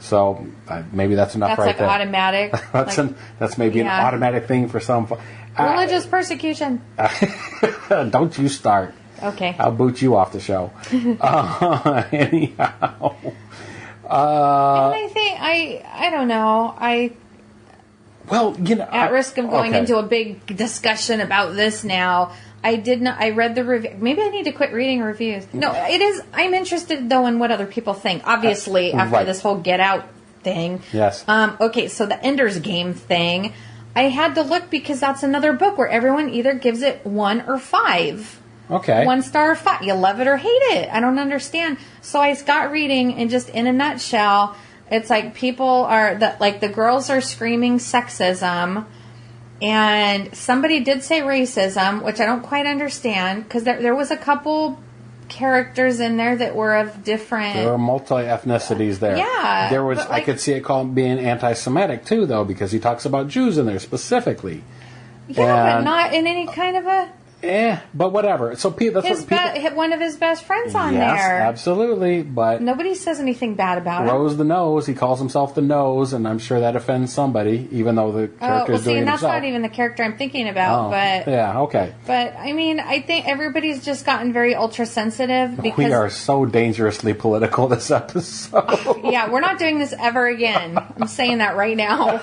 So maybe that's enough that's right like there. Automatic. That's maybe an automatic thing for some. Religious persecution. Don't you start. Okay. I'll boot you off the show. Anyhow. And I think, I don't know. Well, at risk of going into a big discussion about this now, I read the review. Maybe I need to quit reading reviews. No, it is. I'm interested, though, in what other people think. Obviously, after this whole Get Out thing. Yes. Okay, so the Ender's Game thing, I had to look because that's another book where everyone either gives it 1 or 5. Okay. 1 star or 5. You love it or hate it. I don't understand. So I got reading, and just in a nutshell, it's like people are, the girls are screaming sexism. And somebody did say racism, which I don't quite understand, because there was a couple characters in there that were of different... There were multi-ethnicities there. Yeah. There was, I could see it called being anti-Semitic, too, though, because he talks about Jews in there specifically. Yeah, but not in any kind of a... but whatever. So one of his best friends on there. Yes, absolutely. But nobody says anything bad about Rose the Nose. He calls himself the Nose, and I'm sure that offends somebody, even though the character is doing it himself. That's not even the character I'm thinking about. But yeah, okay. But I mean, I think everybody's just gotten very ultra sensitive because we are so dangerously political this episode. Yeah, we're not doing this ever again. I'm saying that right now.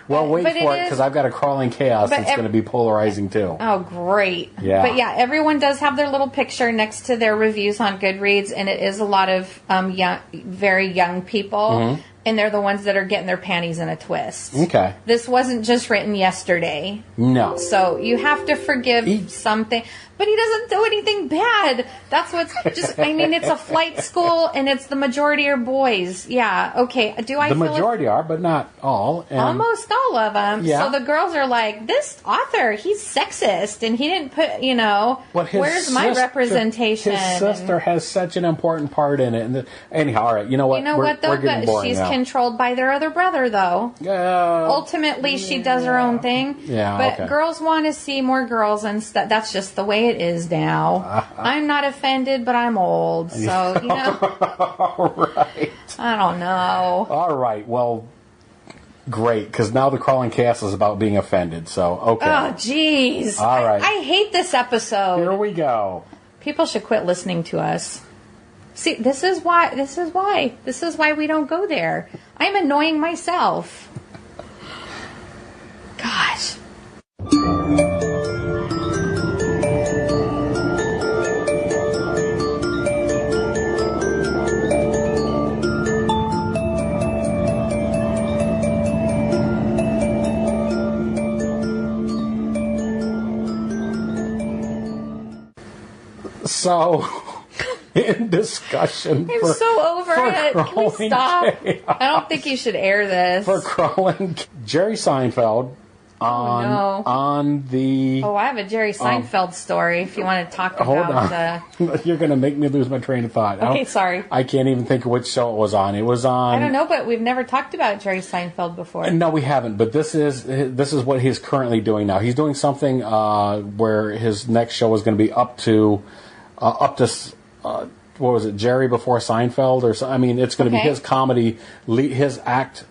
Well, wait for it because I've got a crawling chaos that's going to be polarizing too. Oh, great. Yeah. But yeah, everyone does have their little picture next to their reviews on Goodreads, and it is a lot of very young people. Mm-hmm. And they're the ones that are getting their panties in a twist. Okay. This wasn't just written yesterday. No. So you have to forgive something. But he doesn't do anything bad. That's what's just, I mean, it's a flight school and it's the majority are boys. Yeah, okay. The majority are, but not all. And almost all of them. Yeah. So the girls are like, this author, he's sexist and he didn't put, where's my representation? His sister has such an important part in it. And anyhow, all right, you know what? We're getting boring she's now. Controlled by their other brother, though. Ultimately, she does her own thing. Yeah, but girls want to see more girls, and that's just the way it is now. I'm not offended, but I'm old, so All right. I don't know. All right, well, great, because now the crawling chaos is about being offended. So okay. Oh, jeez. All right. I hate this episode. Here we go. People should quit listening to us. See, this is why we don't go there. I'm annoying myself. Gosh. So, in discussion, I'm so over it. Can we stop? Chaos. I don't think you should air this. For crawling, Jerry Seinfeld on the. Oh, I have a Jerry Seinfeld story. If you want to talk about. Hold on. You're going to make me lose my train of thought. Okay, sorry. I can't even think of which show it was on. It was on. I don't know, but we've never talked about Jerry Seinfeld before. No, we haven't. But this is what he's currently doing now. He's doing something where his next show is going to be up to. What was it, Jerry before Seinfeld or something? I mean, it's going to be his comedy, his act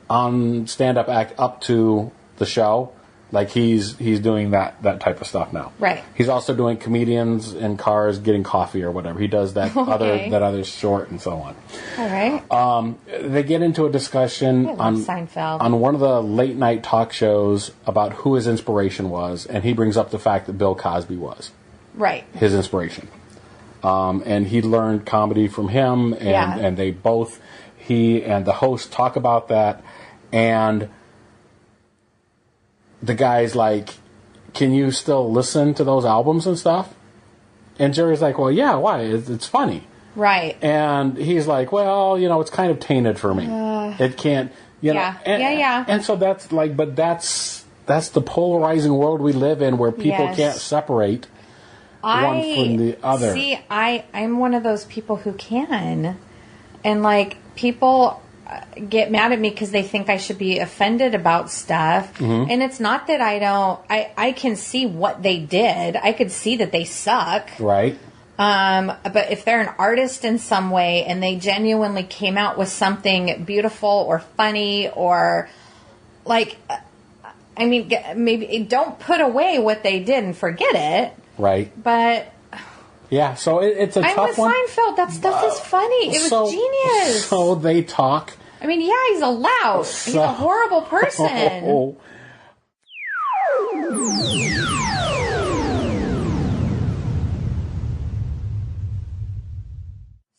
on stand-up act up to the show. Like he's doing that type of stuff now. Right. He's also doing comedians in cars getting coffee or whatever. He does that other short and so on. All right. They get into a discussion on Seinfeld. On one of the late night talk shows about who his inspiration was, and he brings up the fact that Bill Cosby was. Right. His inspiration. And he learned comedy from him, and they both, he and the host talk about that, and the guy's like, can you still listen to those albums and stuff? And Jerry's like, well, yeah, why? It's funny. Right. And he's like, well, it's kind of tainted for me. It can't, know. And so that's like, but that's the polarizing world we live in where people can't separate one from the other. See, I'm one of those people who can. And, like, people get mad at me because they think I should be offended about stuff. Mm-hmm. And it's not that I don't... I can see what they did. I could see that they suck. Right. But if they're an artist in some way and they genuinely came out with something beautiful or funny or like, I mean, maybe don't put away what they did and forget it. Right. But yeah, so it's a tough one. I'm with Seinfeld. That stuff is funny. It was genius. So they talk. I mean, yeah, he's a lout. He's a horrible person.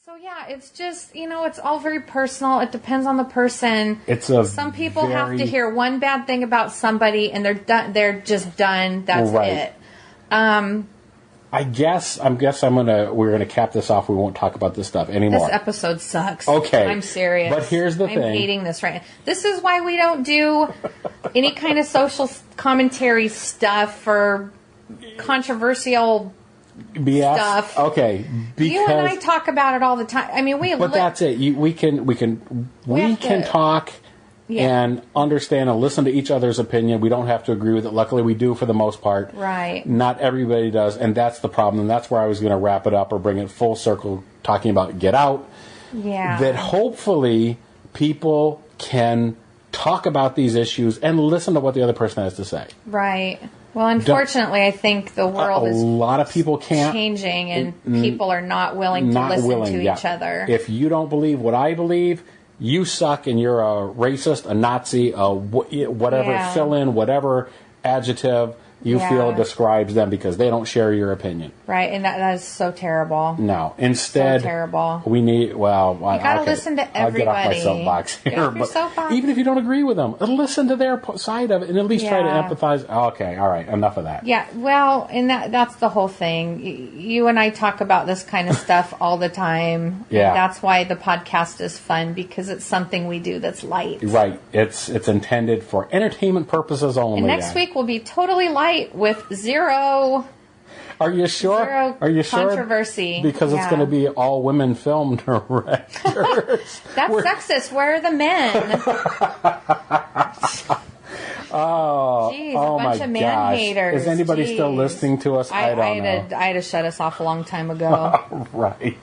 So yeah, it's just, it's all very personal. It depends on the person. Some people have to hear one bad thing about somebody and they're done. They're just done. That's it. We're gonna cap this off. We won't talk about this stuff anymore. This episode sucks. Okay. I'm serious. But here's the thing. I'm hating this right now. This is why we don't do any kind of social commentary stuff or controversial BS stuff. Okay. Because you and I talk about it all the time. I mean, that's it. We can talk. Yeah. And understand and listen to each other's opinion. We don't have to agree with it. Luckily, we do for the most part. Right. Not everybody does, and that's the problem. And that's where I was going to wrap it up or bring it full circle, talking about Get Out. Yeah. That hopefully people can talk about these issues and listen to what the other person has to say. Right. Well, unfortunately, I think the world is a lot of people can't changing, and people are not willing to listen to each other. If you don't believe what I believe, you suck and you're a racist, a Nazi, whatever, fill in whatever adjective you feel describes them because they don't share your opinion. Right, and that is so terrible. No, instead, so terrible. We need, you gotta listen to everybody. I'll get off my soapbox here. Get off your soapbox. Even if you don't agree with them, listen to their side of it and at least try to empathize. Okay, all right, enough of that. Yeah, well, and that's the whole thing. You and I talk about this kind of stuff all the time. Yeah. That's why the podcast is fun, because it's something we do that's light. Right. It's intended for entertainment purposes only. And next week will be totally light with zero. Are you sure? Zero Are you sure? Controversy. Because it's going to be all women film directors. That's sexist. Where are the men? Jeez, a bunch of man haters. Is anybody still listening to us? I don't know. I had to shut us off a long time ago. Right.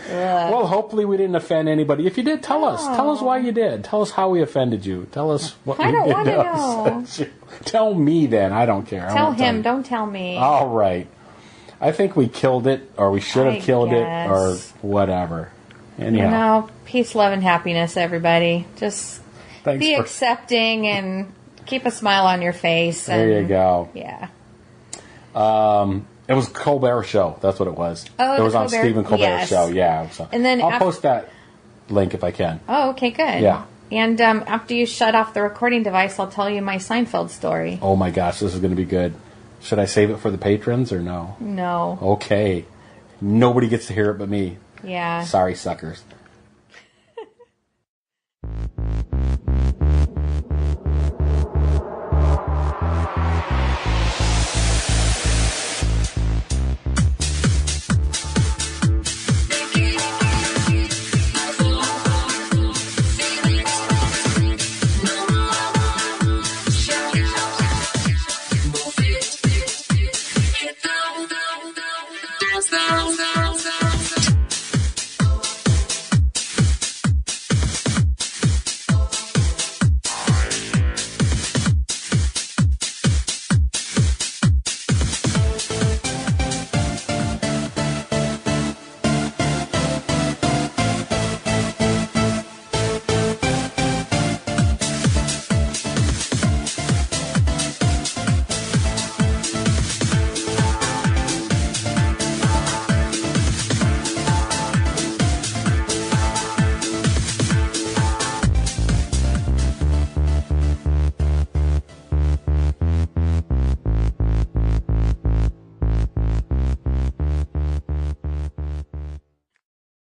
Well, hopefully we didn't offend anybody. If you did, tell us. Tell us why you did. Tell us how we offended you. Tell us what I we don't did. want to know. Tell me then. I don't care. Tell him. Don't tell me. All right. I think we killed it, or we should have killed it, or whatever. Anyhow. Peace, love, and happiness, everybody. Just be accepting and keep a smile on your face. There you go. Yeah. It was Colbert Show. That's what it was. Oh, it was on Stephen Colbert's show. Yeah. So. And then I'll post that link if I can. Oh, okay, good. Yeah. And after you shut off the recording device, I'll tell you my Seinfeld story. Oh my gosh, this is going to be good. Should I save it for the patrons or no? No. Okay. Nobody gets to hear it but me. Yeah. Sorry, suckers.